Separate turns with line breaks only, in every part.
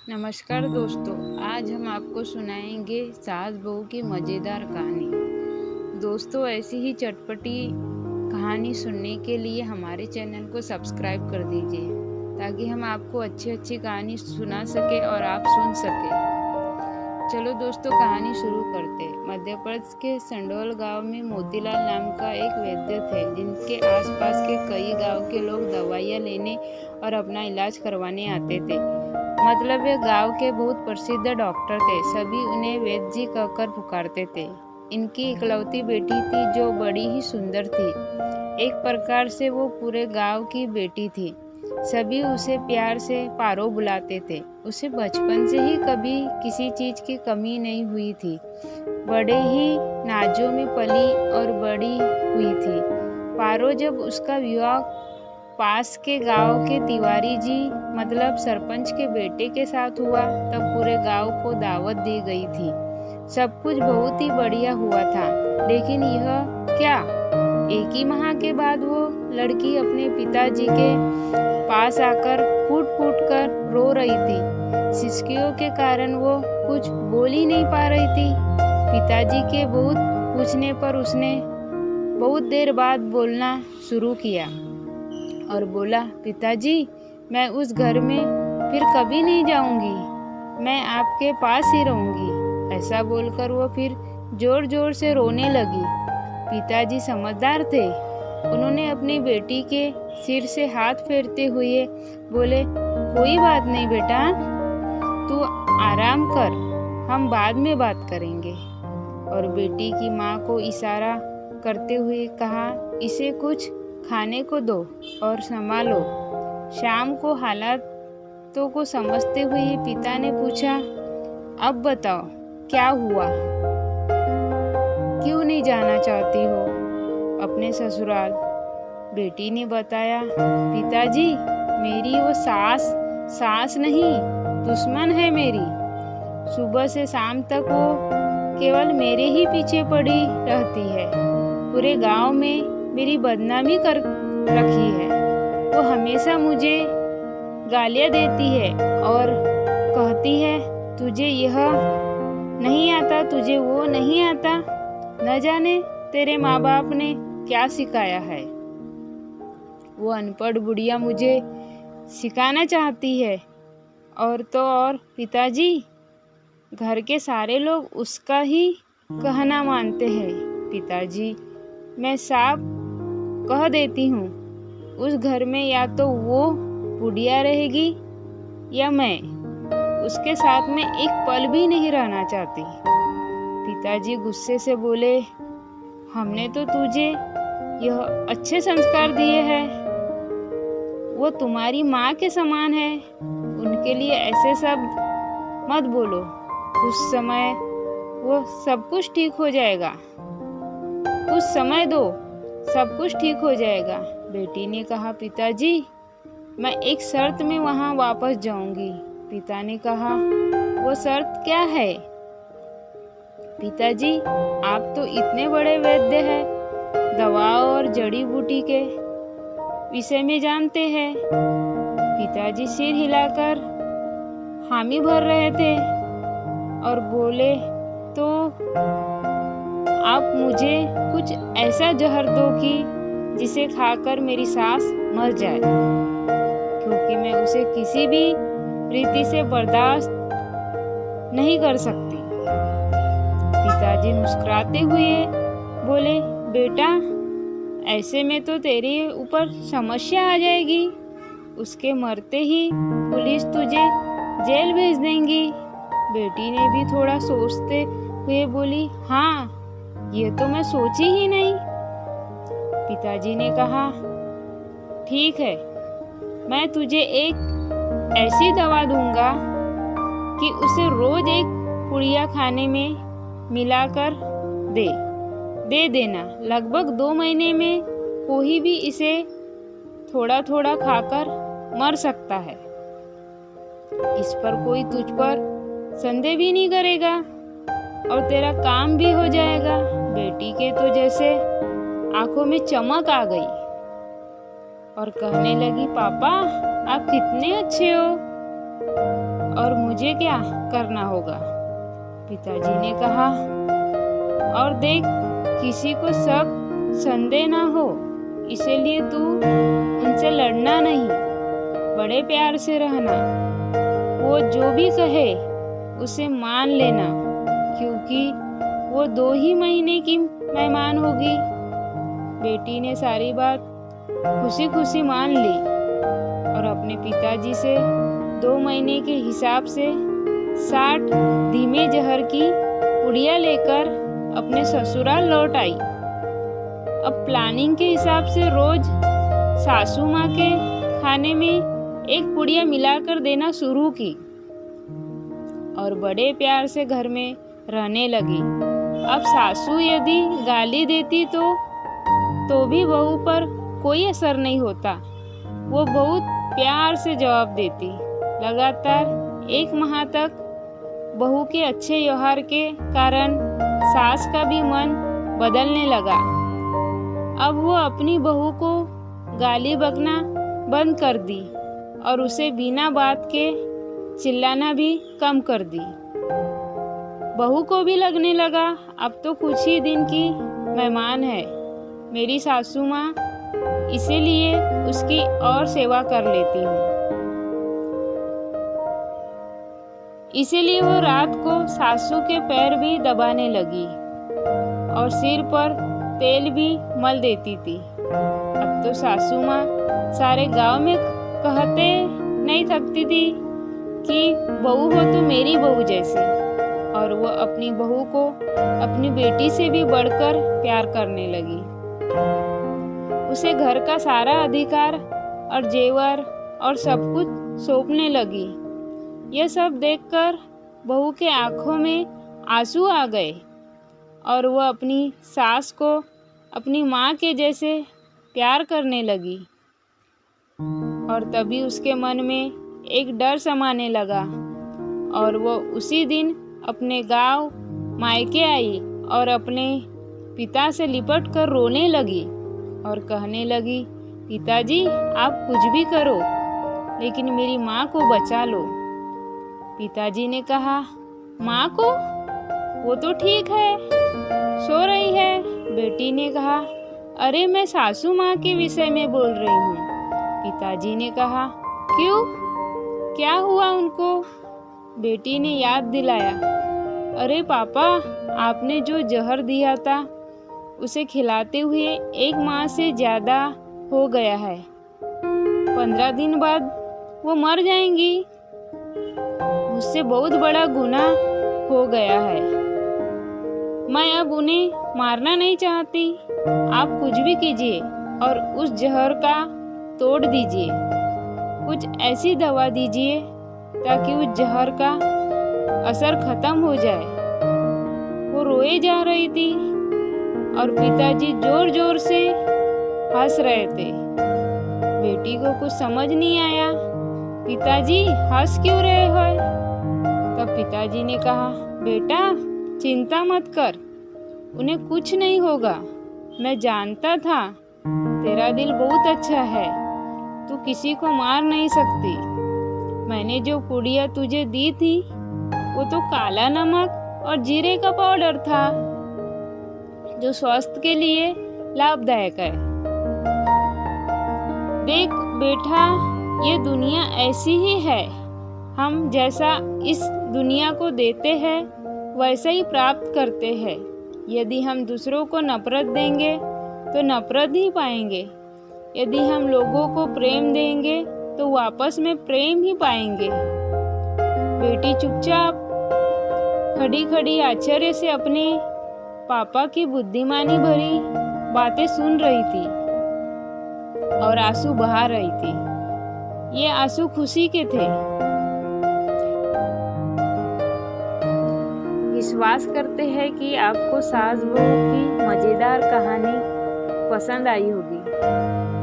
नमस्कार दोस्तों, आज हम आपको सुनाएंगे सास बहू की मज़ेदार कहानी। दोस्तों, ऐसी ही चटपटी कहानी सुनने के लिए हमारे चैनल को सब्सक्राइब कर दीजिए ताकि हम आपको अच्छी कहानी सुना सके और आप सुन सके। चलो दोस्तों, कहानी शुरू करते। मध्य प्रदेश के संडोल गांव में मोतीलाल नाम का एक वैद्य थे जिनके आसपास के कई गांव के लोग दवाइयाँ लेने और अपना इलाज करवाने आते थे। मतलब वे गांव के बहुत प्रसिद्ध डॉक्टर थे। सभी उन्हें वैद्य जी कहकर पुकारते थे। इनकी इकलौती बेटी थी जो बड़ी ही सुंदर थी। एक प्रकार से वो पूरे गांव की बेटी थी। सभी उसे प्यार से पारो बुलाते थे। उसे बचपन से ही कभी किसी चीज की कमी नहीं हुई थी। बड़े ही नाजों में पली और बड़ी हुई थी। पारो जब उसका विवाह पास के गांव के तिवारी जी मतलब सरपंच के बेटे के साथ हुआ तब पूरे गांव को दावत दी गई थी। सब कुछ बहुत ही बढ़िया हुआ था। लेकिन यह क्या, एक ही माह के बाद वो लड़की अपने पिताजी के पास आकर फूट फूट कर रो रही थी। सिसकियों के कारण वो कुछ बोल ही नहीं पा रही थी। पिताजी के बहुत पूछने पर उसने बहुत देर बाद बोलना शुरू किया और बोला, पिताजी, मैं उस घर में फिर कभी नहीं जाऊंगी। मैं आपके पास ही रहूंगी। ऐसा बोलकर वो फिर जोर जोर से रोने लगी। पिताजी समझदार थे। उन्होंने अपनी बेटी के सिर से हाथ फेरते हुए बोले, कोई बात नहीं बेटा, तू आराम कर, हम बाद में बात करेंगे। और बेटी की माँ को इशारा करते हुए कहा, इसे कुछ खाने को दो और संभालो। शाम को हालातों को समझते हुए पिता ने पूछा, अब बताओ क्या हुआ, क्यों नहीं जाना चाहती हो अपने ससुराल? बेटी ने बताया, पिताजी, मेरी वो सास नहीं, दुश्मन है मेरी। सुबह से शाम तक वो केवल मेरे ही पीछे पड़ी रहती है। पूरे गांव में मेरी बदनामी कर रखी है। वो हमेशा मुझे गालियाँ देती है और कहती है, तुझे यह नहीं आता, तुझे वो नहीं आता। न जाने तेरे माँ बाप ने क्या सिखाया है। वो अनपढ़ बुढ़िया मुझे सिखाना चाहती है। और तो और पिताजी, घर के सारे लोग उसका ही कहना मानते हैं। पिताजी, मैं साफ कह देती हूँ, उस घर में या तो वो बुढ़िया रहेगी या मैं उसके साथ में एक पल भी नहीं रहना चाहती। पिताजी गुस्से से बोले, हमने तो तुझे यह अच्छे संस्कार दिए हैं। वो तुम्हारी माँ के समान है। उनके लिए ऐसे शब्द मत बोलो। उस समय वो सब कुछ ठीक हो जाएगा। कुछ समय दो, सब कुछ ठीक हो जाएगा। बेटी ने कहा, पिताजी, मैं एक शर्त में वहां वापस जाऊंगी। पिता ने कहा, वो शर्त क्या है? पिताजी, आप तो इतने बड़े वैद्य हैं, दवाओं और जड़ी बूटी के विषय में जानते हैं। पिताजी सिर हिलाकर हामी भर रहे थे और बोले, तो आप मुझे कुछ ऐसा जहर दो कि जिसे खाकर मेरी सास मर जाए, क्योंकि मैं उसे किसी भी रीति से बर्दाश्त नहीं कर सकती। पिताजी मुस्कुराते हुए बोले, बेटा, ऐसे में तो तेरे ऊपर समस्या आ जाएगी। उसके मरते ही पुलिस तुझे जेल भेज देंगी। बेटी ने भी थोड़ा सोचते हुए बोली, हाँ, ये तो मैं सोची ही नहीं। पिताजी ने कहा, ठीक है, मैं तुझे एक ऐसी दवा दूंगा कि उसे रोज एक पुड़िया खाने में मिलाकर दे देना। लगभग 2 महीने में कोई भी इसे थोड़ा थोड़ा खाकर मर सकता है। इस पर कोई तुझ पर संदेह भी नहीं करेगा और तेरा काम भी हो जाएगा। बेटी के तो जैसे आंखों में चमक आ गई और कहने लगी, पापा, आप कितने अच्छे हो और मुझे क्या करना होगा? पिताजी ने कहा, और देख, किसी को शक संदेह ना हो, इसीलिए तू उनसे लड़ना नहीं, बड़े प्यार से रहना। वो जो भी कहे उसे मान लेना, क्योंकि वो 2 ही महीने की मेहमान होगी। बेटी ने सारी बात खुशी खुशी मान ली और अपने पिताजी से 2 महीने के हिसाब से 60 धीमे जहर की पुड़िया लेकर अपने ससुराल लौट आई। अब प्लानिंग के हिसाब से रोज सासू माँ के खाने में एक पुड़िया मिलाकर देना शुरू की और बड़े प्यार से घर में रहने लगी। अब सासू यदि गाली देती तो भी बहू पर कोई असर नहीं होता। वो बहुत प्यार से जवाब देती। लगातार 1 माह तक बहू के अच्छे व्यवहार के कारण सास का भी मन बदलने लगा। अब वो अपनी बहू को गाली बकना बंद कर दी और उसे बिना बात के चिल्लाना भी कम कर दी। बहू को भी लगने लगा अब तो कुछ ही दिन की मेहमान है मेरी सासू माँ, इसीलिए उसकी और सेवा कर लेती हूँ। इसीलिए वो रात को सासू के पैर भी दबाने लगी और सिर पर तेल भी मल देती थी। अब तो सासू माँ सारे गांव में कहते नहीं थकती थी कि बहू हो तो मेरी बहू जैसी, और वो अपनी बहू को अपनी बेटी से भी बढ़कर प्यार करने लगी। उसे घर का सारा अधिकार और जेवर और सब कुछ सौंपने लगी। यह सब देखकर बहू के आंखों में आंसू आ गए और वह अपनी सास को अपनी माँ के जैसे प्यार करने लगी। और तभी उसके मन में एक डर समाने लगा और वो उसी दिन अपने गांव मायके आई और अपने पिता से लिपट कर रोने लगी और कहने लगी, पिताजी आप कुछ भी करो लेकिन मेरी माँ को बचा लो। पिताजी ने कहा, माँ को? वो तो ठीक है, सो रही है। बेटी ने कहा, अरे मैं सासू माँ के विषय में बोल रही हूँ। पिताजी ने कहा, क्यों, क्या हुआ उनको? बेटी ने याद दिलाया, अरे पापा, आपने जो जहर दिया था उसे खिलाते हुए 1 माह से ज़्यादा हो गया है। 15 दिन बाद वो मर जाएंगी। मुझसे बहुत बड़ा गुनाह हो गया है। मैं अब उन्हें मारना नहीं चाहती। आप कुछ भी कीजिए और उस जहर का तोड़ दीजिए। कुछ ऐसी दवा दीजिए ताकि उस जहर का असर खत्म हो जाए। वो रोए जा रही थी और पिताजी जोर जोर से हंस रहे थे। बेटी को कुछ समझ नहीं आया, पिताजी हंस क्यों रहे हो? तब पिताजी ने कहा, बेटा चिंता मत कर, उन्हें कुछ नहीं होगा। मैं जानता था तेरा दिल बहुत अच्छा है, तू किसी को मार नहीं सकती। मैंने जो पुड़िया तुझे दी थी वो तो काला नमक और जीरे का पाउडर था जो स्वास्थ्य के लिए लाभदायक है। देख बेटा, ये दुनिया ऐसी ही है। हम जैसा इस दुनिया को देते हैं वैसा ही प्राप्त करते हैं। यदि हम दूसरों को नफरत देंगे तो नफरत ही पाएंगे। यदि हम लोगों को प्रेम देंगे तो वापस में प्रेम ही पाएंगे। बेटी चुपचाप खड़ी खड़ी आश्चर्य से अपने पापा की बुद्धिमानी भरी बातें सुन रही थी और आंसू बहा रही थी। ये आंसू खुशी के थे। विश्वास करते हैं कि आपको सास बहू की मज़ेदार कहानी पसंद आई होगी।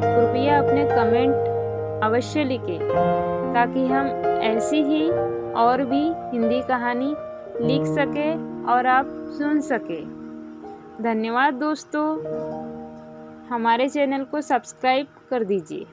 कृपया अपने कमेंट अवश्य लिखें ताकि हम ऐसी ही और भी हिंदी कहानी लिख सकें और आप सुन सकें। धन्यवाद दोस्तों, हमारे चैनल को सब्सक्राइब कर दीजिए।